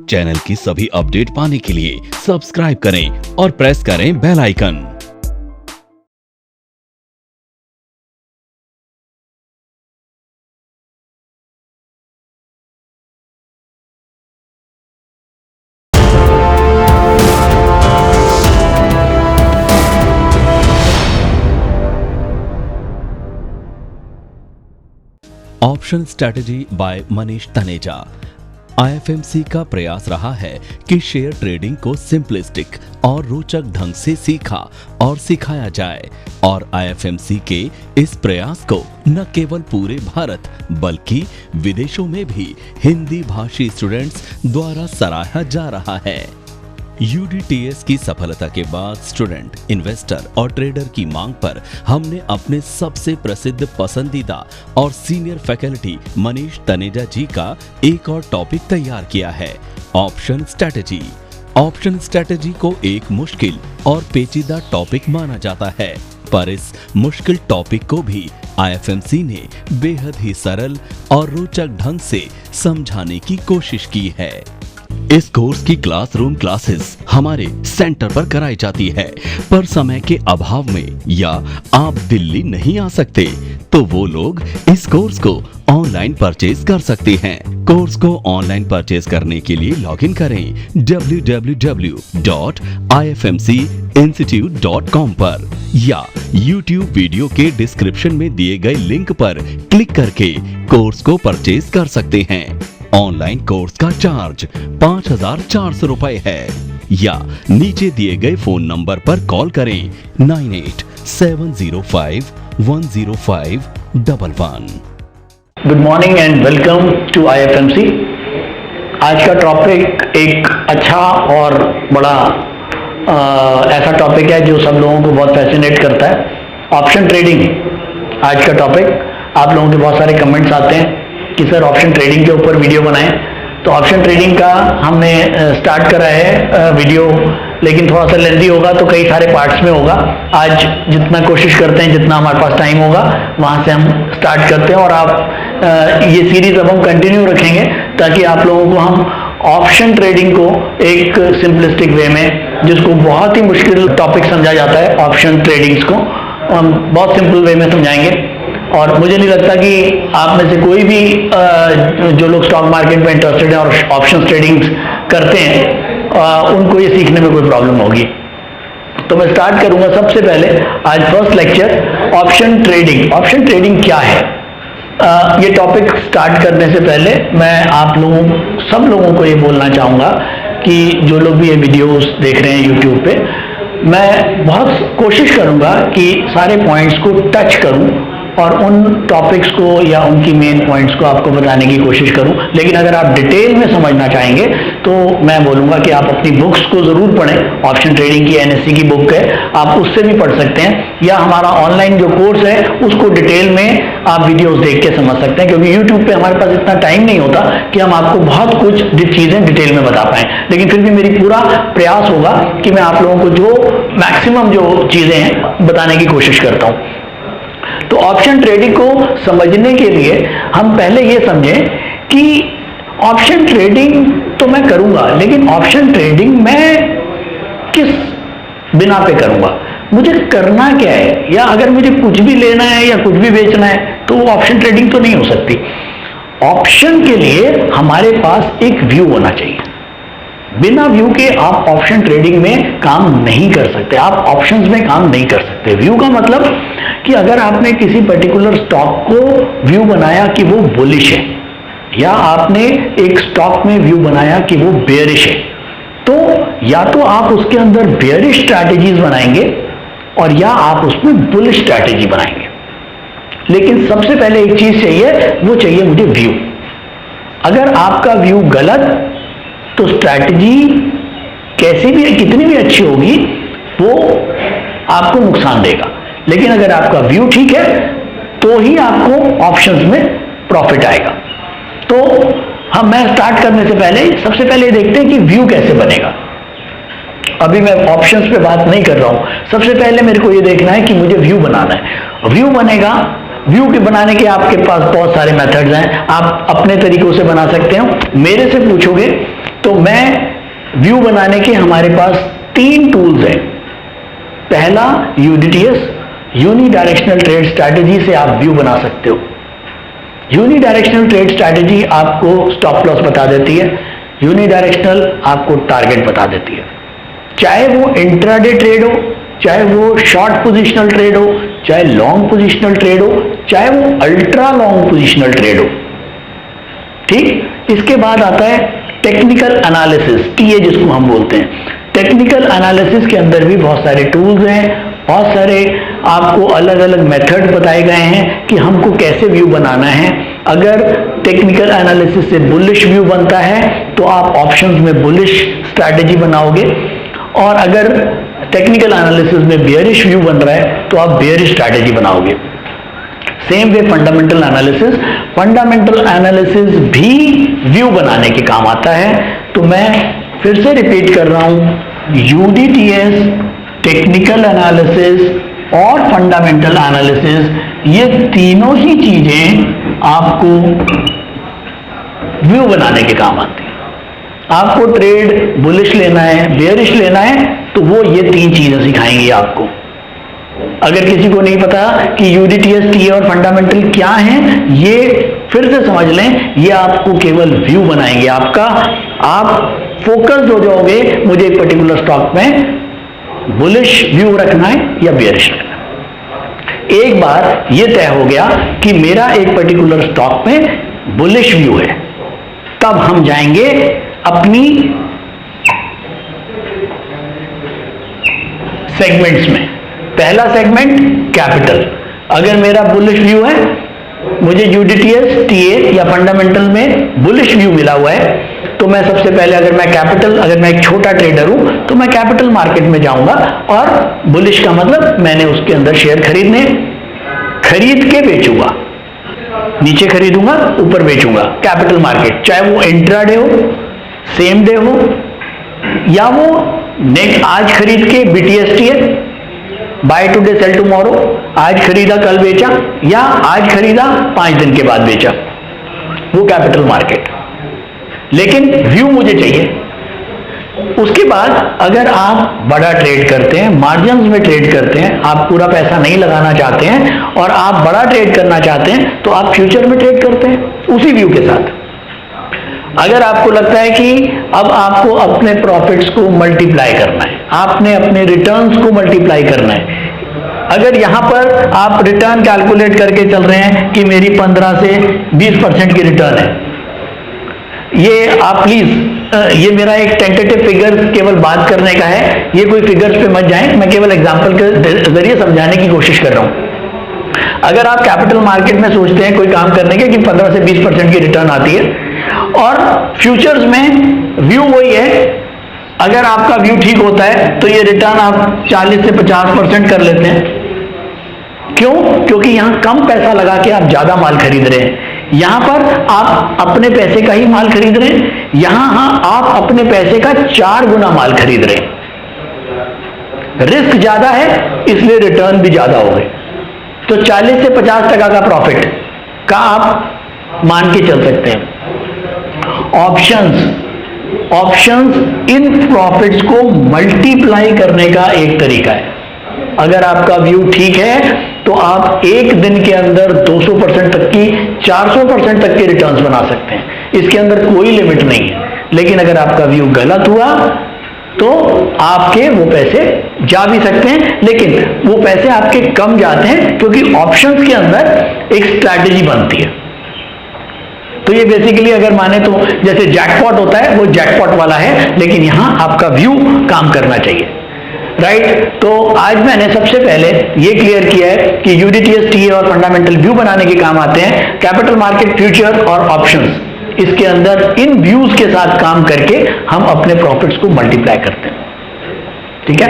Channel की सभी update पाने के लिए सब्सक्राइब करें और प्रेस करें bell icon. Option strategy by Manish Taneja. IFMC का प्रयास रहा है कि शेयर ट्रेडिंग को सिंपलिस्टिक और रोचक ढंग से सीखा और सिखाया जाए और आईएफएमसी के इस प्रयास को न केवल पूरे भारत बल्कि विदेशों में भी हिंदी भाषी स्टूडेंट्स द्वारा सराहा जा रहा है। यूडीटीएस की सफलता के बाद स्टूडेंट, इन्वेस्टर और ट्रेडर की मांग पर हमने अपने सबसे प्रसिद्ध, पसंदीदा और सीनियर फैकल्टी मनीष तनेजा जी का एक और टॉपिक तैयार किया है, ऑप्शन स्ट्रैटेजी। ऑप्शन स्ट्रैटेजी को एक मुश्किल और पेचीदा टॉपिक माना जाता है, पर इस मुश्किल टॉपिक को भी आईएफएमसी ने बेहद ही सरल और रोचक ढंग से समझाने की कोशिश की है। इस कोर्स की क्लासरूम क्लासेस हमारे सेंटर पर कराई जाती है, पर समय के अभाव में या आप दिल्ली नहीं आ सकते तो वो लोग इस कोर्स को ऑनलाइन परचेज कर सकते हैं। कोर्स को ऑनलाइन परचेज करने के लिए लॉगिन करें www.ifmcinstitute.com पर या YouTube वीडियो के डिस्क्रिप्शन में दिए गए लिंक पर क्लिक करके कोर्स को परचेज कर सकते हैं। ऑनलाइन कोर्स का चार्ज 5,400 रुपए है या नीचे दिए गए फोन नंबर पर कॉल करें 9870510511। Good morning and welcome to IFMC. आज का टॉपिक एक अच्छा और बड़ा ऐसा टॉपिक है जो सब लोगों को बहुत फैसिनेट करता है, ऑप्शन ट्रेडिंग। आज का टॉपिक, आप लोगों के बहुत सारे कमेंट्स आते हैं कि सर ऑप्शन ट्रेडिंग के ऊपर वीडियो बनाएं, तो ऑप्शन ट्रेडिंग का हमने स्टार्ट करा है वीडियो, लेकिन थोड़ा सा लेंथी होगा तो कई सारे पार्ट्स में होगा। आज जितना कोशिश करते हैं, जितना हमारे पास टाइम होगा वहाँ से हम स्टार्ट करते हैं और आप ये सीरीज अब हम कंटिन्यू रखेंगे ताकि आप लोगों को हम ऑप्शन ट्रेडिंग को एक सिंपलिस्टिक वे में, जिसको बहुत ही मुश्किल टॉपिक समझा जाता है ऑप्शन ट्रेडिंग्स को, हम बहुत सिंपल वे में समझाएंगे। और मुझे नहीं लगता कि आप में से कोई भी जो लोग स्टॉक मार्केट में इंटरेस्टेड हैं और ऑप्शन ट्रेडिंग करते हैं उनको ये सीखने में कोई प्रॉब्लम होगी। तो मैं स्टार्ट करूंगा सबसे पहले आज first lecture, option trading. Option trading क्या है? ये टॉपिक स्टार्ट करने से पहले मैं आप लोगों, सब लोगों को ये बोलना चाहूँगा कि जो लोग भी ये वीडियोस देख रहे हैं यूट्यूब पे, मैं बहुत कोशिश करूँगा कि सारे पॉइंट्स को टच करूँ और उन टॉपिक्स को या उनकी मेन पॉइंट्स को आपको बताने की कोशिश करूं। लेकिन अगर आप डिटेल में समझना चाहेंगे तो मैं बोलूंगा कि आप अपनी बुक्स को जरूर पढ़ें। ऑप्शन ट्रेडिंग की एनएससी की बुक है, आप उससे भी पढ़ सकते हैं, या हमारा ऑनलाइन जो कोर्स है उसको डिटेल में आप वीडियोस देख के समझ सकते हैं, क्योंकि यूट्यूब पे हमारे पास इतना टाइम नहीं होता कि हम आपको बहुत कुछ चीजें डिटेल में बता पाएं। लेकिन फिर भी मेरी पूरा प्रयास होगा कि मैं आप लोगों को जो मैक्सिमम जो चीजें हैं बताने की कोशिश करता हूं। तो ऑप्शन ट्रेडिंग को समझने के लिए हम पहले ये समझें कि ऑप्शन ट्रेडिंग तो मैं करूंगा, लेकिन ऑप्शन ट्रेडिंग मैं किस बिना पे करूंगा, मुझे करना क्या है, या अगर मुझे कुछ भी लेना है या कुछ भी बेचना है तो वो ऑप्शन ट्रेडिंग तो नहीं हो सकती। ऑप्शन के लिए हमारे पास एक व्यू होना चाहिए। बिना व्यू के आप ऑप्शन ट्रेडिंग में काम नहीं कर सकते, आप ऑप्शंस में काम नहीं कर सकते। व्यू का मतलब कि अगर आपने किसी पर्टिकुलर स्टॉक को व्यू बनाया कि वो बुलिश है, या आपने एक स्टॉक में व्यू बनाया कि वो बेयरिश है, तो या तो आप उसके अंदर बेयरिश स्ट्रैटेजीज बनाएंगे और या आप उसमें बुलिश स्ट्रैटेजी बनाएंगे। लेकिन सबसे पहले एक चीज चाहिए, वो चाहिए मुझे व्यू। अगर आपका व्यू गलत तो स्ट्रैटेजी कैसी भी, कितनी भी अच्छी होगी, वो आपको नुकसान देगा। लेकिन अगर आपका व्यू ठीक है तो ही आपको ऑप्शंस में प्रॉफिट आएगा। तो हम मैं स्टार्ट करने से पहले सबसे पहले देखते हैं कि व्यू कैसे बनेगा। अभी मैं ऑप्शंस पे बात नहीं कर रहा हूं, सबसे पहले मेरे को ये देखना है कि मुझे व्यू बनाना है। व्यू बनेगा, व्यू के बनाने के आपके पास बहुत सारे मेथड्स हैं, आप अपने तरीकों से बना सकते हो। मेरे से पूछोगे तो मैं व्यू बनाने के हमारे पास 3 टूल्स हैं। पहला UDTS, uni directional trade strategy से आप व्यू बना सकते हो। यूनी डायरेक्शनल ट्रेड स्ट्रैटेजी आपको स्टॉप लॉस बता देती है, यूनी डायरेक्शनल आपको टारगेट बता देती है। चाहे वो इंट्राडे ट्रेड हो, चाहे वो शॉर्ट पोजिशनल ट्रेड हो, चाहे लॉन्ग पोजिशनल ट्रेड हो, चाहे वो अल्ट्रा लॉन्ग पोजिशनल ट्रेड हो। ठीक, इसके बाद आता है टेक्निकल एनालिसिस, टीए जिसको हम बोलते हैं। टेक्निकल एनालिसिस के अंदर भी बहुत सारे टूल्स हैं, बहुत सारे आपको अलग अलग मेथड बताए गए हैं कि हमको कैसे व्यू बनाना है। अगर टेक्निकल एनालिसिस से बुलिश व्यू बनता है तो आप ऑप्शंस में बुलिश स्ट्रैटेजी बनाओगे, और अगर टेक्निकल एनालिसिस में बेयरिश व्यू बन रहा है तो आप बेयरिश स्ट्रैटेजी बनाओगे। Same way fundamental analysis, fundamental analysis भी व्यू बनाने के काम आता है। तो मैं फिर से रिपीट कर रहा हूं, यूडीटीएस, टेक्निकल एनालिसिस और फंडामेंटल एनालिसिस, ये तीनों ही चीजें आपको व्यू बनाने के काम आती हैं। आपको ट्रेड बुलिश लेना है, बेयरिश लेना है, तो वो ये 3 चीजें सिखाएंगी आपको। अगर किसी को नहीं पता कि यूडीटीएस, टीए और फंडामेंटल क्या हैं, ये फिर से समझ लें, ये आपको केवल व्यू बनाएंगे आपका। आप फोकस्ड हो जाओगे, मुझे एक पर्टिकुलर स्टॉक में बुलिश व्यू रखना है या बेयरिश रखना है। एक बार ये तय हो गया कि मेरा एक पर्टिकुलर स्टॉक में बुलिश व्यू है, तब हम जाएंगे अपनी सेगमेंट्स में। पहला सेगमेंट कैपिटल। अगर मेरा बुलिश व्यू है, मुझे यूडीटीएस, टीए या फंडामेंटल में बुलिश व्यू मिला हुआ है, तो मैं सबसे पहले अगर मैं एक छोटा ट्रेडर हूं तो मैं कैपिटल मार्केट में जाऊंगा, और बुलिश का मतलब मैंने उसके अंदर शेयर खरीद के बेचूंगा, नीचे खरीदूंगा ऊपर बेचूंगा। कैपिटल मार्केट, चाहे वो इंट्राडे हो, सेम डे हो, या वो आज खरीद के बीटीएसटीए, बाय टुडे सेल टुमारो, आज खरीदा कल बेचा, या आज खरीदा 5 दिन के बाद बेचा, वो कैपिटल मार्केट। लेकिन व्यू मुझे चाहिए। उसके बाद अगर आप बड़ा ट्रेड करते हैं, मार्जिन्स में ट्रेड करते हैं, आप पूरा पैसा नहीं लगाना चाहते हैं और आप बड़ा ट्रेड करना चाहते हैं, तो आप फ्यूचर में ट्रेड करते हैं उसी व्यू के साथ। अगर आपको लगता है कि अब आपको अपने प्रॉफिट्स को मल्टीप्लाई करना है, आपने अपने रिटर्न्स को मल्टीप्लाई करना है, अगर यहां पर आप रिटर्न कैलकुलेट करके चल रहे हैं कि मेरी 15 से 20% की रिटर्न है, ये आप प्लीज, ये मेरा एक टेंटेटिव फिगर केवल बात करने का है, ये कोई फिगर्स पे मत जाएं, मैं केवल एग्जांपल के जरिए समझाने की कोशिश कर रहा हूं। अगर आप कैपिटल मार्केट में सोचते हैं कोई काम करने के कि 15 से 20% की रिटर्न आती है, और फ्यूचर्स में व्यू वही है, अगर आपका व्यू ठीक होता है तो ये रिटर्न आप 40 से 50% कर लेते हैं। क्यों? क्योंकि यहां कम पैसा लगा के आप ज्यादा माल खरीद रहे हैं। यहां पर आप अपने पैसे का ही माल खरीद रहे हैं, यहां आप अपने पैसे का 4 गुना माल खरीद रहे हैं। रिस्क ज्यादा है इसलिए रिटर्न भी ज्यादा हो गए। तो 40 से 50% का प्रॉफिट का आप मान के चल सकते हैं। ऑप्शंस इन प्रॉफिट्स को मल्टीप्लाई करने का एक तरीका है। अगर आपका व्यू ठीक है तो आप एक दिन के अंदर 200% तक की, 400% तक के रिटर्न्स बना सकते हैं, इसके अंदर कोई लिमिट नहीं है। लेकिन अगर आपका व्यू गलत हुआ तो आपके वो पैसे जा भी सकते हैं, लेकिन वो पैसे आपके कम जाते हैं क्योंकि ऑप्शंस के अंदर एक स्ट्रैटेजी बनती है। तो ये बेसिकली अगर माने तो जैसे जैकपॉट होता है, वो जैकपॉट वाला है, लेकिन यहां आपका व्यू काम करना चाहिए, राइट। तो आज मैंने सबसे पहले ये क्लियर किया है कि यूडीटीएस, टीए और फंडामेंटल व्यू बनाने के काम आते हैं। कैपिटल मार्केट, फ्यूचर और ऑप्शंस, इसके अंदर इन व्यूज के साथ काम करके हम अपने प्रॉफिट्स को मल्टीप्लाई करते हैं। ठीक है।